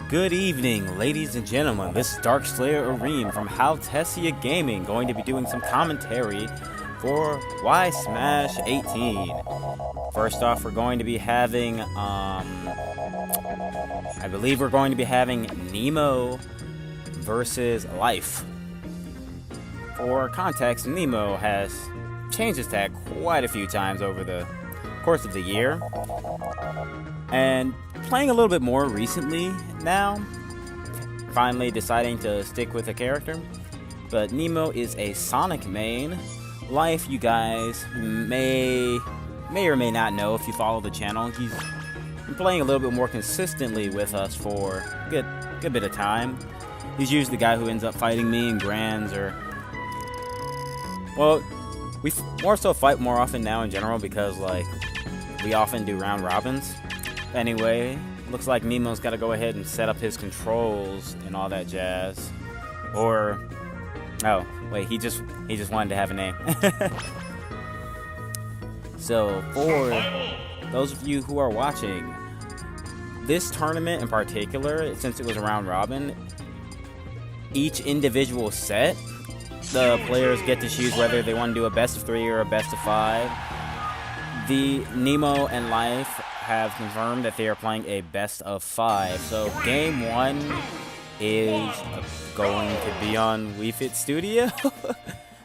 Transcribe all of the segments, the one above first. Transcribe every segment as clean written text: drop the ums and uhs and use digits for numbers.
Good evening, ladies and gentlemen. This is Dark Slayer Areem from HaltessiaGaming, going to be doing some commentary for YSM4SH18. First off, we're going to be having, I believe we're going to be having NEMO versus Life. For context, NEMO has changed his tag quite a few times over the course of the year, and playing a little bit more recently now, finally deciding to stick with a character. But NEMO is a Sonic main. Life, you guys may or may not know if you follow the channel. He's been playing a little bit more consistently with us for a good bit of time. He's usually the guy who ends up fighting me in Grands, or, well, we more so fight more often now in general because, like, we often do round robins. Anyway, looks like Nemo's got to go ahead and set up his controls and all that jazz. Or, oh wait, he just wanted to have a name. So for those of you who are watching, this tournament in particular, since it was a round robin, each individual set, the players get to choose whether they want to do a best of 3 or a best of 5. The NEMO and Life have confirmed that they are playing a best of 5. So game 1 is going to be on Wii Fit Studio.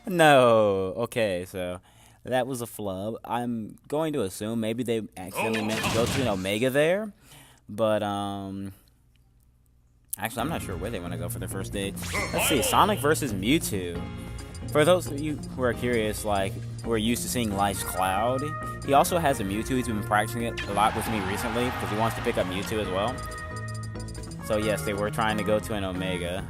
No. Okay, so that was a flub. I'm going to assume maybe they accidentally meant to go to an Omega there. But actually, I'm not sure where they want to go for their first date. Let's see, Sonic versus Mewtwo. For those of you who are curious, like, who are used to seeing Life's Cloud, he also has a Mewtwo. He's been practicing it a lot with me recently because he wants to pick up Mewtwo as well. So yes, they were trying to go to an Omega.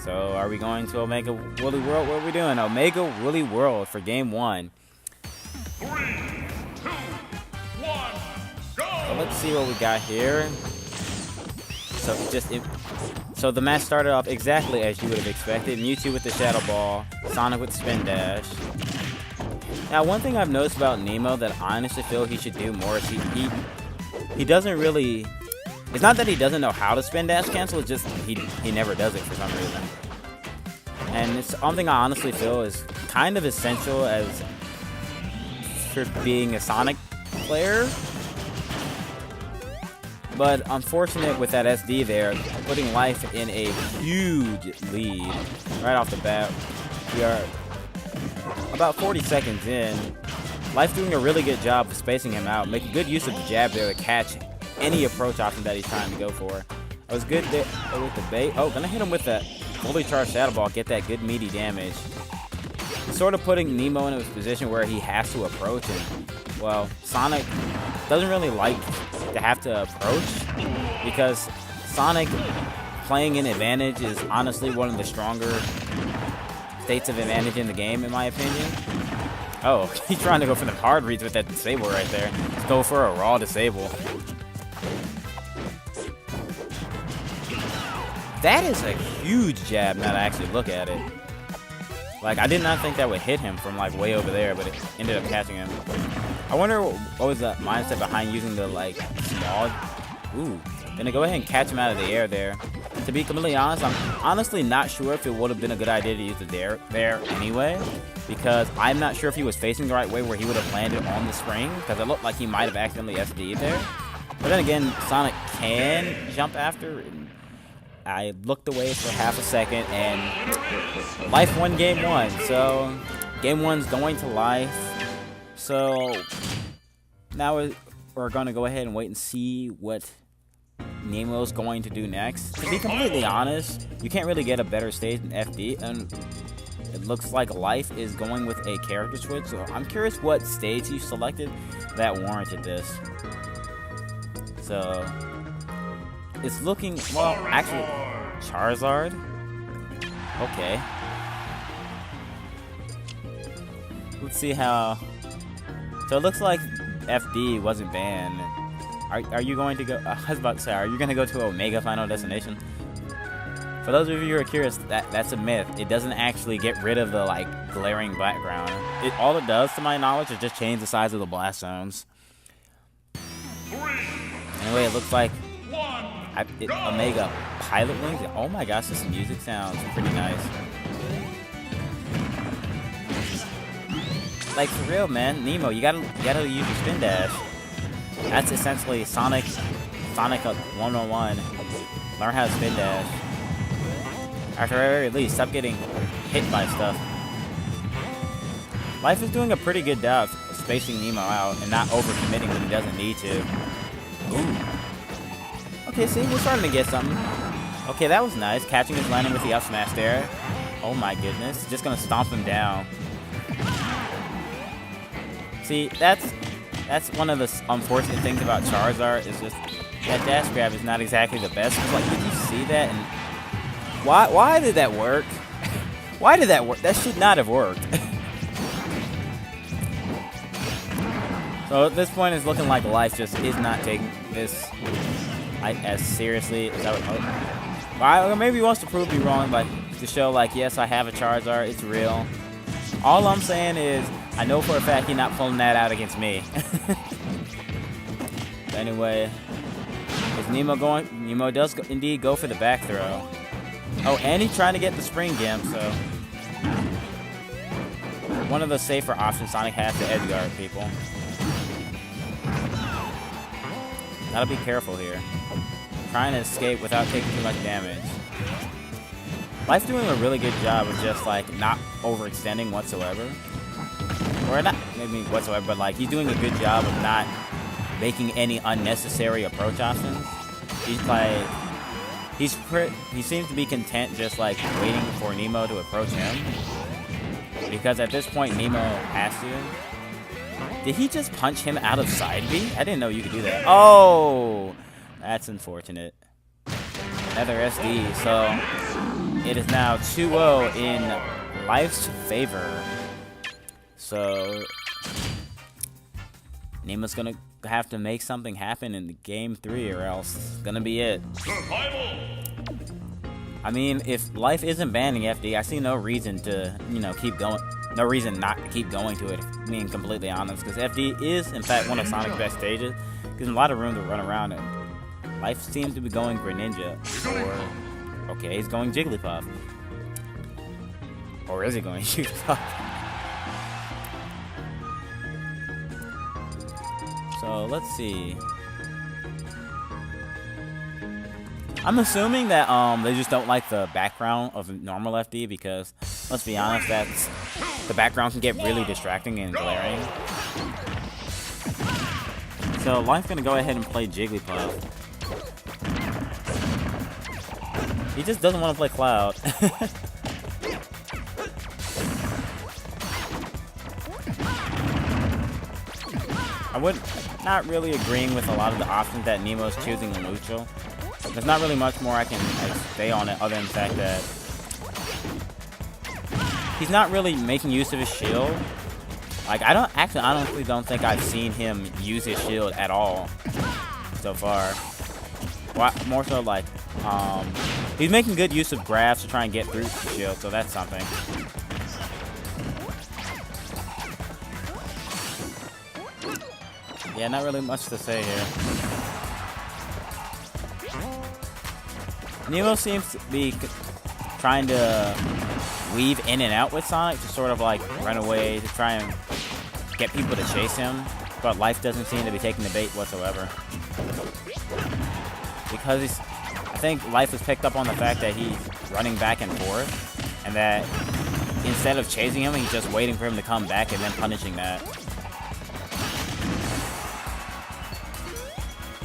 So are we going to Omega Woolly World? What are we doing? Omega Woolly World for game 1. 3, 2, 1, go! So let's see what we got here. So the match started off exactly as you would have expected. Mewtwo with the Shadow Ball, Sonic with Spin Dash. Now, one thing I've noticed about NEMO that I honestly feel he should do more is he doesn't really... It's not that he doesn't know how to Spin Dash cancel, it's just he never does it for some reason. And it's something I honestly feel is kind of essential as for being a Sonic player. But unfortunate with that SD there, putting Life in a huge lead right off the bat. We are about 40 seconds in. Life doing a really good job of spacing him out, making good use of the jab there to catch any approach option that he's trying to go for. It was good there with the bait. Oh, gonna hit him with that fully charged Shadow Ball, get that good meaty damage. Sort of putting NEMO in a position where he has to approach, and, well, Sonic doesn't really like to have to approach because Sonic playing in advantage is honestly one of the stronger states of advantage in the game, in my opinion. Oh, he's trying to go for the hard reads with that disable right there. Let's go for a raw disable. That is a huge jab now that I actually look at it. Like, I did not think that would hit him from, like, way over there, but it ended up catching him. I wonder what was the mindset behind using the, like, small... Ooh. Gonna go ahead and catch him out of the air there. To be completely honest, I'm honestly not sure if it would have been a good idea to use the dare there anyway, because I'm not sure if he was facing the right way where he would have landed on the spring, because it looked like he might have accidentally SD'd there. But then again, Sonic can jump after. I looked away for half a second, and Life won game 1. So game 1's going to Life. So now we're going to go ahead and wait and see what NEMO's going to do next. To be completely honest, you can't really get a better stage than FD, and it looks like Life is going with a character switch. So I'm curious what stage he selected that warranted this. So it's looking, well, actually, Charizard. Okay. Let's see how. So it looks like FD wasn't banned. Are you going to go? I was about to say, are you going to go to Omega Final Destination? For those of you who are curious, that's a myth. It doesn't actually get rid of the, like, glaring background. All it does, to my knowledge, is just change the size of the blast zones. Anyway, it looks like Omega Pilot Wings. Oh my gosh, this music sounds pretty nice. Like for real, man, Nemo, you gotta use your spin dash. That's essentially Sonic 101. Learn how to spin dash. After the very least, stop getting hit by stuff. Life is doing a pretty good job spacing Nemo out and not overcommitting when he doesn't need to. Ooh. Okay, see, we're starting to get something. Okay, that was nice. Catching his landing with the up smash there. Oh my goodness. Just gonna stomp him down. See, that's one of the unfortunate things about Charizard is just that dash grab is not exactly the best. It's like, did you see that? And why did that work? Why did that work? That should not have worked. So at this point, it's looking like Life just is not taking this as seriously as I would hope. Well, maybe he wants to prove me wrong, but to show like, yes, I have a Charizard, it's real. All I'm saying is, I know for a fact he's not pulling that out against me. But anyway, is Nemo going? Nemo does indeed go for the back throw. Oh, and he's trying to get the spring gimp, so one of the safer options Sonic has to edge guard people. Gotta be careful here. Trying to escape without taking too much damage. Life's doing a really good job of just like not overextending whatsoever. Or not maybe whatsoever, but like he's doing a good job of not making any unnecessary approach options. He's like he seems to be content just like waiting for Nemo to approach him. Because at this point Nemo has to. Did he just punch him out of side B? I didn't know you could do that. Oh, that's unfortunate. Another SD, so it is now 2-0 in Life's favor. So Nemo's gonna have to make something happen in game 3 or else it's gonna be it. Survival. I mean, if Life isn't banning FD, I see no reason to, keep going. No reason not to keep going to it, if being completely honest, because FD is, in fact, one of Sonic's best stages. Gives him a lot of room to run around in. Life seems to be going Greninja, or, okay, he's going Jigglypuff. Or is he going Jigglypuff? So, let's see. I'm assuming that they just don't like the background of normal FD because, let's be honest, the background can get really distracting and glaring. So Life's gonna go ahead and play Jigglypuff. He just doesn't want to play Cloud. I would not really agreeing with a lot of the options that Nemo's choosing in neutral. There's not really much more I can say on it other than the fact that he's not really making use of his shield. Like, I honestly don't think I've seen him use his shield at all so far. More so like, he's making good use of grabs to try and get through the shield, so that's something. Yeah, not really much to say here. Nemo seems to be trying to weave in and out with Sonic to sort of like run away to try and get people to chase him, but Life doesn't seem to be taking the bait whatsoever. Because I think Life has picked up on the fact that he's running back and forth, and that instead of chasing him, he's just waiting for him to come back and then punishing that.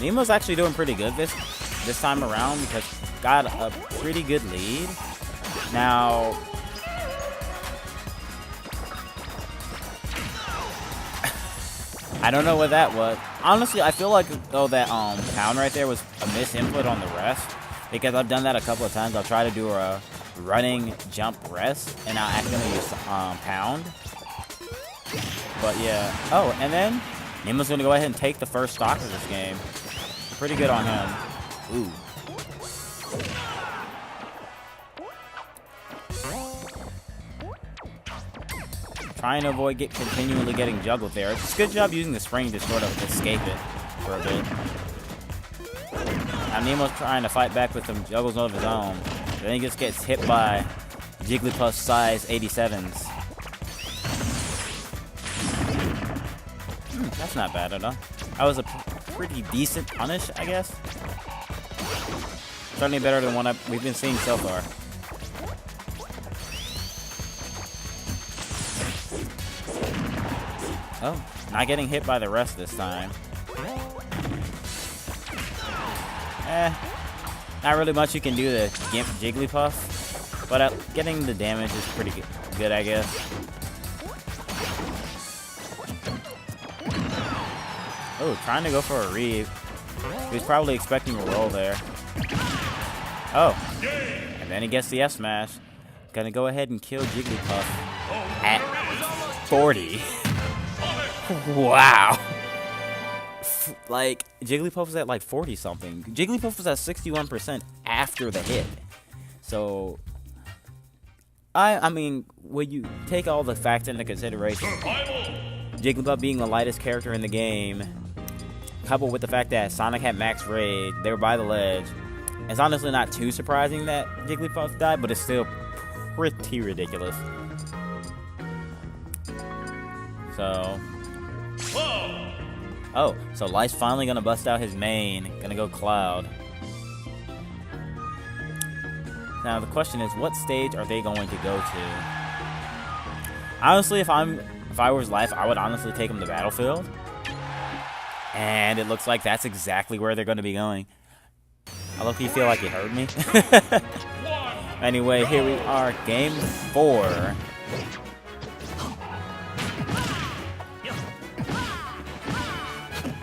Nemo's actually doing pretty good this time around because he got a pretty good lead. Now, I don't know what that was. Honestly, I feel like though that pound right there was a misinput on the rest because I've done that a couple of times. I'll try to do a running jump rest and I'll accidentally use pound. But yeah. Oh, and then Nemo's gonna go ahead and take the first stock of this game. Pretty good on him. Ooh. Trying to avoid continually getting juggled there. It's a good job using the spring to sort of escape it for a bit. Now Nemo's trying to fight back with some juggles of his own. Then he just gets hit by Jigglypuff size 87s. That's not bad at all. That was a pretty decent punish, I guess. Certainly better than one we've been seeing so far. Oh, not getting hit by the rest this time. Not really much you can do to gimp Jigglypuff, but getting the damage is pretty good, I guess. Oh, trying to go for a read. He was probably expecting a roll there. Oh, and then he gets the F smash. Gonna go ahead and kill Jigglypuff at 40. Wow. Like, Jigglypuff was at like 40 something. Jigglypuff was at 61% after the hit. So, I mean, when you take all the facts into consideration, Jigglypuff being the lightest character in the game, coupled with the fact that Sonic had max raid, they were by the ledge, it's honestly not too surprising that Jigglypuff died, but it's still pretty ridiculous. So, oh, so Life's finally gonna bust out his main, gonna go Cloud. Now the question is, what stage are they going to go to? Honestly, if I was Life, I would honestly take him to Battlefield. And it looks like that's exactly where they're going to be going. I low-key feel like he heard me. Anyway, here we are, game 4.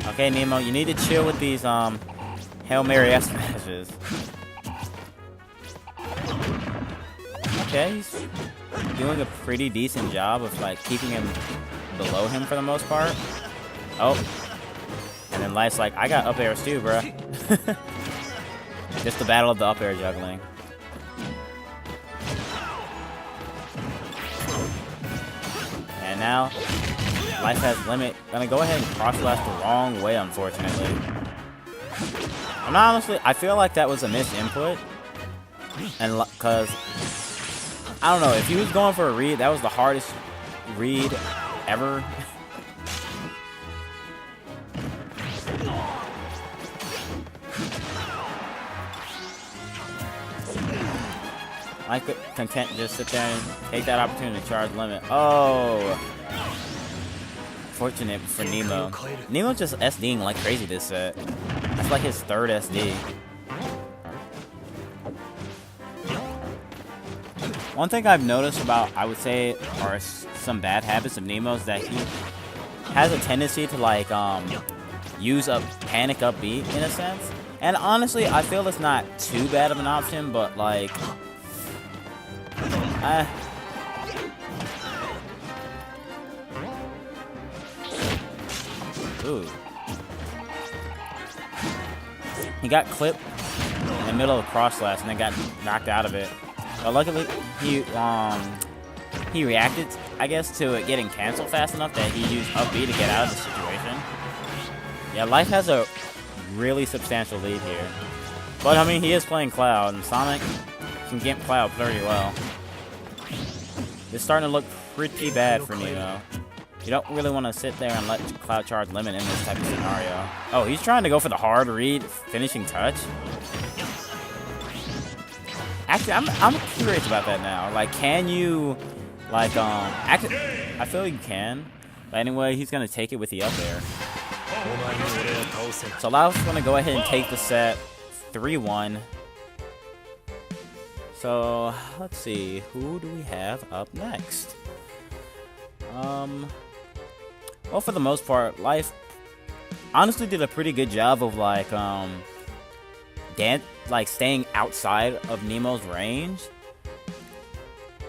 Okay, Nemo, you need to chill with these Hail Mary S smashes. Okay, he's doing a pretty decent job of like keeping him below him for the most part. Oh. And then Life's like, I got up airs too, bruh. Just the battle of the up air juggling. And now, Life has limit. Gonna go ahead and cross blast the wrong way, unfortunately. I'm not honestly, I feel like that was a missed input. And because, I don't know, if he was going for a read, that was the hardest read ever. I could content just sit there and take that opportunity to charge limit. Oh. Fortunate for Nemo. Nemo just SDing like crazy this set. That's like his third SD. One thing I've noticed about, I would say, are some bad habits of Nemo is that he has a tendency to like use a panic up B in a sense. And honestly, I feel it's not too bad of an option, but like ooh. He got clipped in the middle of the cross slash and then got knocked out of it. But luckily, he reacted, I guess, to it getting canceled fast enough that he used up B to get out of the situation. Yeah, Life has a really substantial lead here. But, I mean, he is playing Cloud, and Sonic can get Cloud pretty well. It's starting to look pretty bad for Nemo. You don't really want to sit there and let Cloud charge limit in this type of scenario. Oh, he's trying to go for the hard read finishing touch. Actually, I'm curious about that now. Like, can you, like, actually, I feel you can. But anyway, he's gonna take it with the up air. So Lao's gonna go ahead and take the set 3-1. So let's see, who do we have up next? Well, for the most part, Life honestly did a pretty good job of like staying outside of Nemo's range.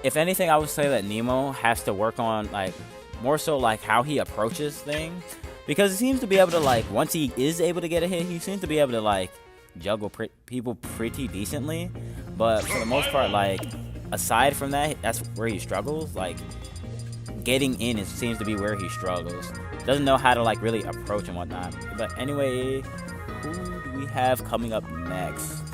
If anything, I would say that Nemo has to work on like more so like how he approaches things, because he seems to be able to like, once he is able to get a hit, he seems to be able to like juggle people pretty decently. But for the most part, like aside from that, that's where he struggles. Like getting in seems to be where he struggles. Doesn't know how to like really approach and whatnot. But anyway, who do we we have coming up next?